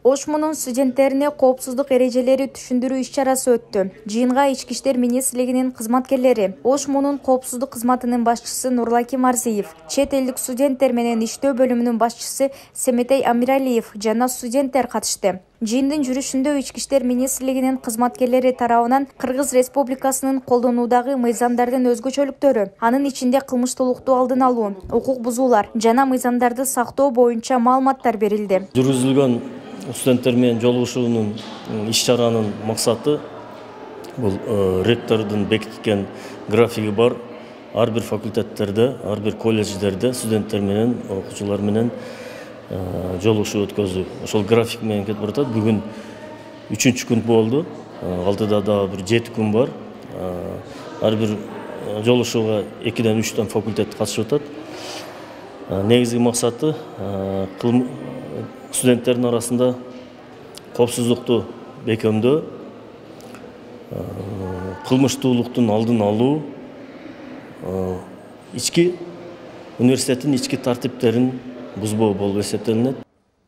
ОШМунун студенттерине коопсуздук эрежелери түшүндүрүү иш-чарасы өттү. Жыйынга Ички иштер министрлигинин кызматкерлери, ОШМунун коопсуздук кызматынын башчысы Нурлаки Марзиев, чет элдик студенттер менен иштөө бөлүмүнүн башчысы Семетей Амиралиев жана студенттер катышты. Жыйындын жүрүшүндө Ички иштер министрлигинин кызматкерлери тарабынан Кыргыз Республикасынын колдонуудагы мыйзамдардын өзгөчөлүктөрү, анын ичинде кылмыштуулукту алдын алуу, укук бузуулар жана мыйзамдарды сактоо боюнча маалыматтар берилди. Жүргүзүлгөн студенттер менен жолугушуунун иш-чаранын максаты бул ректордун бекиткен графиги бар. Ар бир факультеттерде, ар бир колледждерде студенттер менен, окуучулар менен жолугушуу өткөздү. Ошол график менен кетип баратат. Бүгүн 3-күн күн болду. Алдыда дагы бир 7 күн бар. Ар бир жолугушууга 2-ден 3 факультет катышып атат. Негизги максаты студенттердин арасында коопсуздукту бекемдөө, кылмыштуулуктун алдын алуу, университеттин ички тартиптерин бузбоо болуп эсептелинет.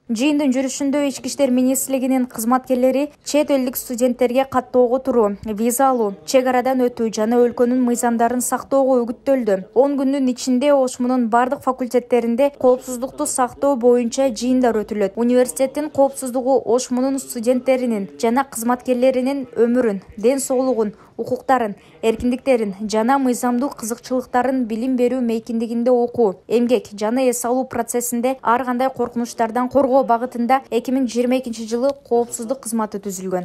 Жыйындын жүрүшүндө Ички иштер министрлигинин кызматкерлери чет элдик студенттерге каттоого туруу, виза алуу, чек арадан өтүү жана өлкөнүн мыйзамдарын сактоого үгүттөлдү. 10 күндүн ичинде ОШМунун бардык факультеттеринде коопсуздукту сактоо боюнча жыйындар өтүлөт. Университеттин коопсуздугу ОШМунун студенттеринин жана кызматкерлеринин өмүрүн, ден соолугун, укуктарын, эркиндиктерин жана мыйзамдуу кызыкчылыктарын билим берүү мейкиндигинде окуу, эмгек жана эс алуу процессинде ар кандай коркунучтардан коргоо багытында 2022 жылы коопсуздук кызматы түзүлгөн.